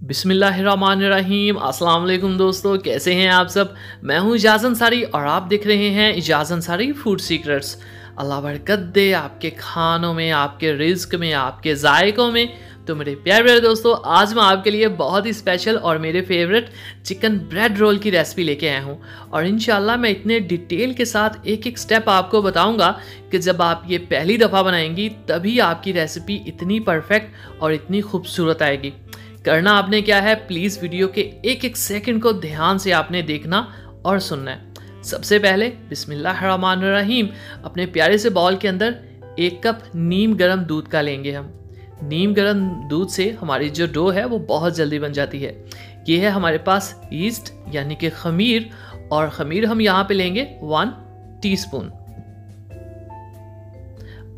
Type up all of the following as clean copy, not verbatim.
बिस्मिल्लाहिर्रहमानिर्रहीम। अस्सलाम वालेकुम दोस्तों, कैसे हैं आप सब। मैं हूं इजाज़ अंसारी और आप देख रहे हैं इजाज़ अंसारी फूड सीक्रेट्स। अल्लाह बरकत दे आपके खानों में, आपके रिज्क में, आपके जायकों में। तो मेरे प्यारे प्यारे दोस्तों, आज मैं आपके लिए बहुत ही स्पेशल और मेरे फेवरेट चिकन ब्रेड रोल की रेसिपी लेके आया हूँ। और इंशाल्लाह मैं इतने डिटेल के साथ एक एक स्टेप आपको बताऊँगा कि जब आप ये पहली दफ़ा बनाएंगी तभी आपकी रेसिपी इतनी परफेक्ट और इतनी खूबसूरत आएगी। करना आपने क्या है, प्लीज़ वीडियो के एक एक सेकंड को ध्यान से आपने देखना और सुनना है। सबसे पहले बिस्मिल्लाहिर्रहमानिर्रहीम, अपने प्यारे से बाउल के अंदर 1 कप नीम गर्म दूध का लेंगे हम। नीम गर्म दूध से हमारी जो डो है वो बहुत जल्दी बन जाती है। ये है हमारे पास ईस्ट यानी कि खमीर, और खमीर हम यहाँ पे लेंगे 1 टीस्पून।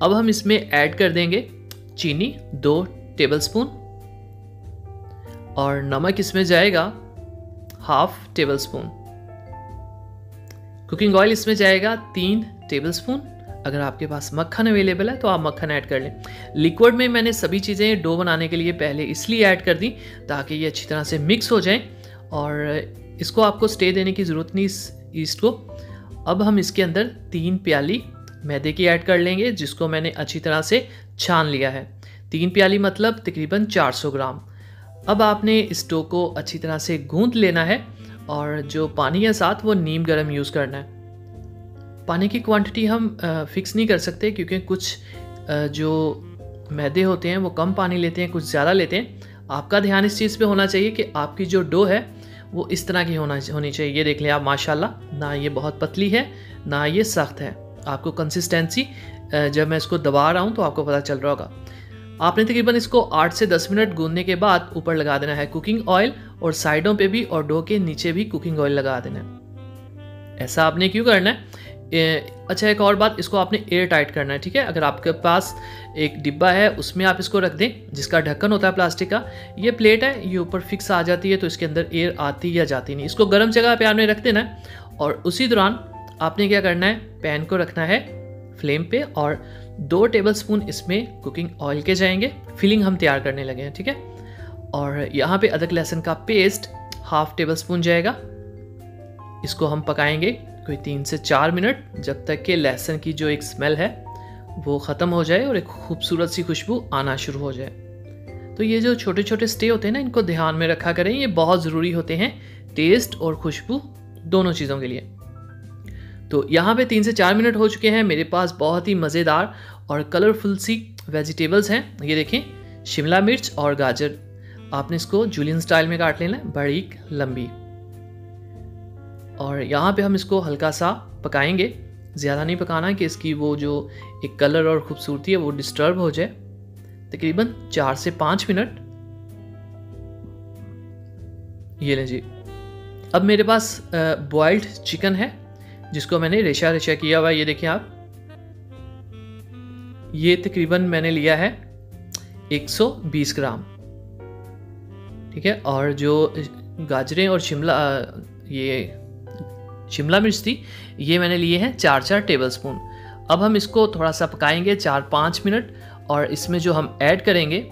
अब हम इसमें ऐड कर देंगे चीनी 2 टेबलस्पून, और नमक इसमें जाएगा 1/2 टेबलस्पून। कुकिंग ऑयल इसमें जाएगा 3 टेबलस्पून। अगर आपके पास मक्खन अवेलेबल है तो आप मक्खन ऐड कर लें। लिक्विड में मैंने सभी चीज़ें डो बनाने के लिए पहले इसलिए ऐड कर दी ताकि ये अच्छी तरह से मिक्स हो जाए, और इसको आपको स्टे देने की ज़रूरत नहीं इस ईस्ट को। अब हम इसके अंदर 3 प्याली मैदे की ऐड कर लेंगे, जिसको मैंने अच्छी तरह से छान लिया है। 3 प्याली मतलब तकरीबन 400 ग्राम। अब आपने इस डो को अच्छी तरह से गूंथ लेना है, और जो पानी है साथ वो नीम गर्म यूज़ करना है। पानी की क्वांटिटी हम फिक्स नहीं कर सकते, क्योंकि कुछ जो मैदे होते हैं वो कम पानी लेते हैं, कुछ ज़्यादा लेते हैं। आपका ध्यान इस चीज़ पे होना चाहिए कि आपकी जो डो है वो इस तरह की होनी चाहिए। ये देख लें आप, माशाल्लाह, ना ये बहुत पतली है ना ये सख्त है। आपको कंसिस्टेंसी जब मैं इसको दबा रहा हूँ तो आपको पता चल रहा होगा। आपने तकरीबन इसको 8 से 10 मिनट गूंदने के बाद ऊपर लगा देना है कुकिंग ऑयल, और साइडों पे भी और डो के नीचे भी कुकिंग ऑयल लगा देना है। ऐसा आपने क्यों करना है? अच्छा, एक और बात, इसको आपने एयर टाइट करना है, ठीक है। अगर आपके पास एक डिब्बा है उसमें आप इसको रख दें, जिसका ढक्कन होता है प्लास्टिक का। ये प्लेट है, ये ऊपर फिक्स आ जाती है, तो इसके अंदर एयर आती या जाती नहीं। इसको गर्म जगह पे आपने रख देना है, और उसी दौरान आपने क्या करना है, पैन को रखना है फ्लेम पे, और 2 टेबलस्पून इसमें कुकिंग ऑयल के जाएंगे। फिलिंग हम तैयार करने लगे हैं, ठीक है। और यहाँ पे अदरक लहसुन का पेस्ट 1/2 टेबलस्पून जाएगा। इसको हम पकाएंगे कोई 3 से 4 मिनट, जब तक कि लहसुन की जो एक स्मेल है वो ख़त्म हो जाए और एक खूबसूरत सी खुशबू आना शुरू हो जाए। तो ये जो छोटे छोटे स्टे होते हैं ना, इनको ध्यान में रखा करें, ये बहुत ज़रूरी होते हैं टेस्ट और खुशबू दोनों चीज़ों के लिए। तो यहाँ पे 3 से 4 मिनट हो चुके हैं। मेरे पास बहुत ही मज़ेदार और कलरफुल सी वेजिटेबल्स हैं। ये देखें, शिमला मिर्च और गाजर। आपने इसको जूलियन स्टाइल में काट लेना है, बारीक लंबी। और यहाँ पे हम इसको हल्का सा पकाएंगे, ज़्यादा नहीं पकाना कि इसकी वो जो एक कलर और खूबसूरती है वो डिस्टर्ब हो जाए। तकरीबन 4 से 5 मिनट। ये लें जी। अब मेरे पास बॉइल्ड चिकन है, जिसको मैंने रेशा रेशा किया हुआ है। ये देखिए आप, ये तकरीबन मैंने लिया है 120 ग्राम, ठीक है। और जो गाजरें और शिमला मिर्च थी, ये मैंने लिए हैं 4-4 टेबलस्पून। अब हम इसको थोड़ा सा पकाएंगे 4-5 मिनट, और इसमें जो हम ऐड करेंगे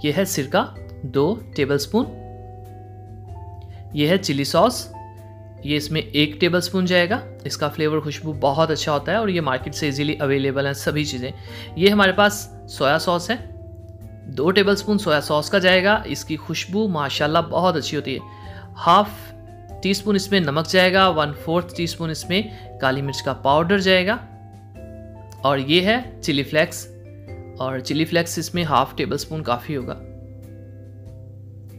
ये है सिरका 2 टेबलस्पून। ये है चिली सॉस, ये इसमें 1 टेबलस्पून जाएगा। इसका फ्लेवर खुशबू बहुत अच्छा होता है, और ये मार्केट से इजीली अवेलेबल हैं सभी चीज़ें। ये हमारे पास सोया सॉस है, 2 टेबलस्पून सोया सॉस का जाएगा। इसकी खुशबू माशाल्लाह बहुत अच्छी होती है। 1/2 टीस्पून इसमें नमक जाएगा, 1/4 टीस्पून इसमें काली मिर्च का पाउडर जाएगा, और ये है चिली फ्लेक्स, और चिली फ्लेक्स इसमें 1/2 टेबलस्पून काफ़ी होगा।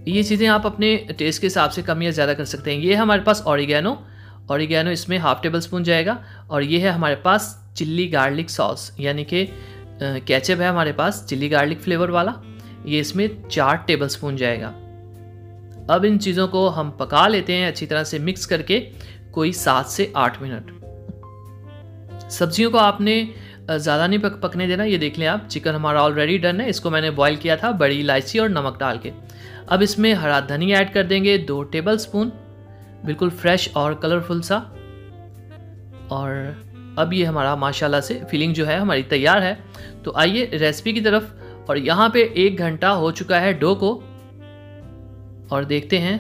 ये चीज़ें आप अपने टेस्ट के हिसाब से कम या ज़्यादा कर सकते हैं। ये है हमारे पास ऑरिगेनो इसमें 1/2 टेबलस्पून जाएगा, और ये है हमारे पास चिल्ली गार्लिक सॉस, यानी कि केचप है हमारे पास चिल्ली गार्लिक फ्लेवर वाला। ये इसमें 4 टेबलस्पून जाएगा। अब इन चीज़ों को हम पका लेते हैं अच्छी तरह से मिक्स करके, कोई 7 से 8 मिनट। सब्जियों को आपने ज़्यादा नहीं पकने देना। ये देख लें आप, चिकन हमारा ऑलरेडी डन है। इसको मैंने बॉईल किया था बड़ी इलायची और नमक डाल के। अब इसमें हरा धनिया ऐड कर देंगे 2 टेबलस्पून, बिल्कुल फ्रेश और कलरफुल सा। और अब ये हमारा माशाल्लाह से फिलिंग जो है हमारी तैयार है। तो आइए रेसिपी की तरफ। और यहाँ पे 1 घंटा हो चुका है डो को। और देखते हैं।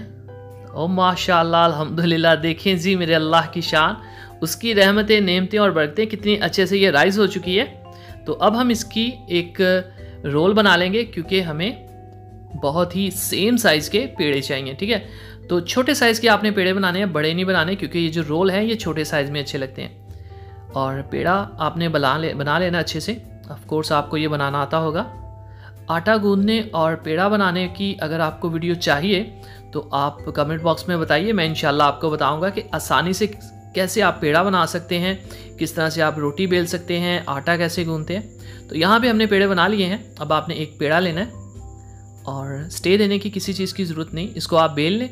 ओ माशाअल्लाह अल्हम्दुलिल्लाह, देखें जी मेरे अल्लाह की शान, उसकी रहमतें, नेमतें और बरकतें कितनी अच्छे से ये राइज़ हो चुकी है। तो अब हम इसकी एक रोल बना लेंगे, क्योंकि हमें बहुत ही सेम साइज़ के पेड़े चाहिए, ठीक है। तो छोटे साइज़ के आपने पेड़े बनाने हैं, बड़े नहीं बनाने, क्योंकि ये जो रोल हैं ये छोटे साइज़ में अच्छे लगते हैं। और पेड़ा आपने बना लेना अच्छे से। ऑफ कोर्स आपको ये बनाना आता होगा। आटा गूंदने और पेड़ा बनाने की अगर आपको वीडियो चाहिए तो आप कमेंट बॉक्स में बताइए, मैं इंशाल्लाह आपको बताऊंगा कि आसानी से कैसे आप पेड़ा बना सकते हैं, किस तरह से आप रोटी बेल सकते हैं, आटा कैसे गूंदते हैं। तो यहाँ पे हमने पेड़े बना लिए हैं। अब आपने एक पेड़ा लेना है और स्टे देने की किसी चीज़ की ज़रूरत नहीं, इसको आप बेल लें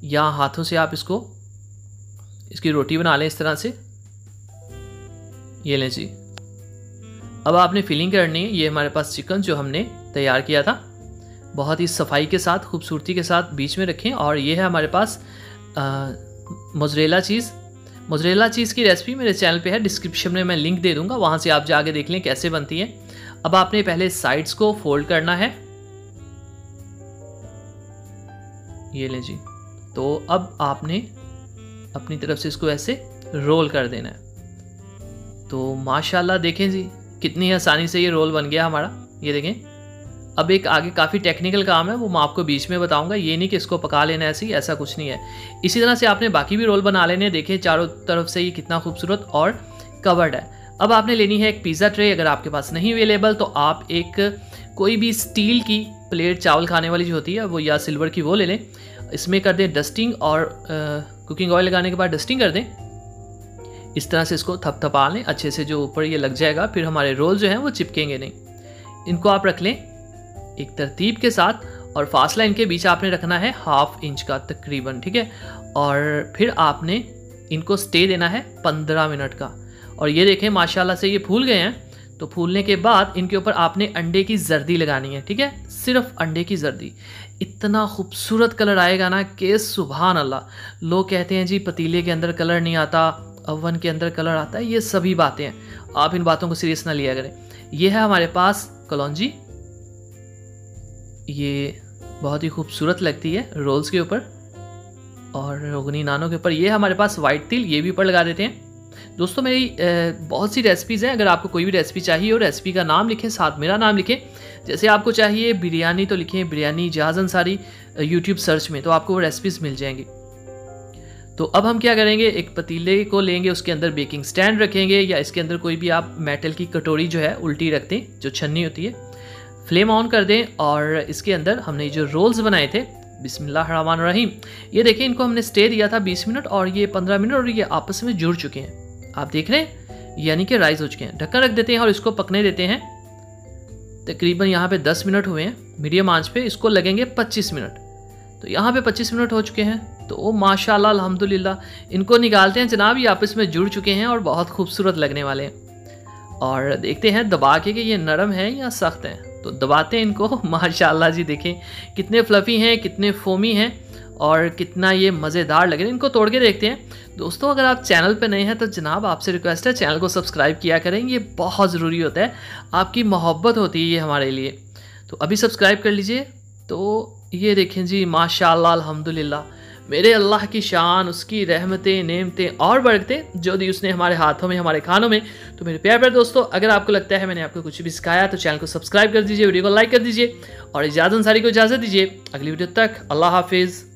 या हाथों से आप इसकी रोटी बना लें इस तरह से। ये लें जी। अब आपने फिलिंग करनी है। ये हमारे पास चिकन जो हमने तैयार किया था, बहुत ही सफाई के साथ, खूबसूरती के साथ बीच में रखें। और ये है हमारे पास मोज़रेला चीज़। मोज़रेला चीज़ की रेसिपी मेरे चैनल पे है, डिस्क्रिप्शन में मैं लिंक दे दूंगा, वहाँ से आप जाके देख लें कैसे बनती है। अब आपने पहले साइड्स को फोल्ड करना है। ये लें जी। तो अब आपने अपनी तरफ से इसको ऐसे रोल कर देना है। तो माशाल्लाह देखें जी कितनी आसानी से ये रोल बन गया हमारा। ये देखें। अब एक आगे काफ़ी टेक्निकल काम है, वो मैं आपको बीच में बताऊंगा। ये नहीं कि इसको पका लेना ऐसे ही, ऐसा कुछ नहीं है। इसी तरह से आपने बाकी भी रोल बना लेने। देखें चारों तरफ से ये कितना खूबसूरत और कवर्ड है। अब आपने लेनी है एक पिज़्ज़ा ट्रे। अगर आपके पास नहीं अवेलेबल तो आप कोई भी स्टील की प्लेट, चावल खाने वाली जो होती है वो, या सिल्वर की, वो ले लें। इसमें कर दें डस्टिंग और कुकिंग ऑयल लगाने के बाद डस्टिंग कर दें। इस तरह से इसको थपथपा लें अच्छे से, जो ऊपर ये लग जाएगा, फिर हमारे रोल जो हैं वो चिपकेंगे नहीं। इनको आप रख लें एक तरतीब के साथ, और फासला इनके बीच आपने रखना है 1/2 इंच का तकरीबन, ठीक है। और फिर आपने इनको स्टे देना है 15 मिनट का। और ये देखें माशाल्लाह से ये फूल गए हैं। तो फूलने के बाद इनके ऊपर आपने अंडे की जर्दी लगानी है, ठीक है, सिर्फ अंडे की जर्दी। इतना खूबसूरत कलर आएगा ना कि सुभान अल्लाह। लोग कहते हैं जी पतीले के अंदर कलर नहीं आता, ओवन के अंदर कलर आता है, ये सभी बातें हैं। आप इन बातों को सीरियस ना लिया करें। ये है हमारे पास कलौंजी, ये बहुत ही खूबसूरत लगती है रोल्स के ऊपर और रोगनी नानों के ऊपर। ये हमारे पास वाइट तिल, ये भी ऊपर लगा देते हैं। दोस्तों मेरी बहुत सी रेसिपीज़ हैं। अगर आपको कोई भी रेसिपी चाहिए हो, रेसिपी का नाम लिखें, साथ मेरा नाम लिखें। जैसे आपको चाहिए बिरयानी तो लिखें बिरयानी जहाज़ अंसारी यूट्यूब सर्च में, तो आपको वो रेसिपीज़ मिल जाएंगी। तो अब हम क्या करेंगे, एक पतीले को लेंगे, उसके अंदर बेकिंग स्टैंड रखेंगे, या इसके अंदर कोई भी आप मेटल की कटोरी जो है उल्टी रख दें, जो छन्नी होती है। फ्लेम ऑन कर दें और इसके अंदर हमने जो रोल्स बनाए थे, बिस्मिल्लाहिर्रहमानिर्रहीम, ये देखें, इनको हमने स्टे दिया था 20 मिनट और ये 15 मिनट, और ये आपस में जुड़ चुके हैं। आप देख रहे हैं, यानी कि राइज हो चुके हैं। ढक्कन रख देते हैं और इसको पकने देते हैं। तकरीबन यहाँ पे 10 मिनट हुए हैं मीडियम आंच पे, इसको लगेंगे 25 मिनट। तो यहाँ पे 25 मिनट हो चुके हैं। तो माशाल्लाह अल्हम्दुलिल्लाह, इनको निकालते हैं जनाब, ये आपस में जुड़ चुके हैं और बहुत खूबसूरत लगने वाले हैं। और देखते हैं दबा के कि ये नरम है या सख्त है। तो दबाते हैं इनको। माशाल्लाह जी देखें कितने फ्लफ़ी हैं, कितने फोमी हैं और कितना ये मज़ेदार लग रहे हैं। इनको तोड़ के देखते हैं। दोस्तों अगर आप चैनल पे नए हैं तो जनाब आपसे रिक्वेस्ट है, चैनल को सब्सक्राइब किया करें, ये बहुत ज़रूरी होता है, आपकी मोहब्बत होती है ये हमारे लिए। तो अभी सब्सक्राइब कर लीजिए। तो ये देखें जी माशाल्लाह अल्हम्दुलिल्लाह, मेरे अल्लाह की शान, उसकी रहमतें, नेमतें और बरकतें जो दी उसने हमारे हाथों में, हमारे खानों में। तो मेरे प्यारे दोस्तों, अगर आपको लगता है मैंने आपको कुछ भी सिखाया तो चैनल को सब्सक्राइब कर दीजिए, वीडियो को लाइक कर दीजिए और इजाज़त अंसारी को इजाज़त दीजिए। अगली वीडियो तक अल्लाह हाफिज़।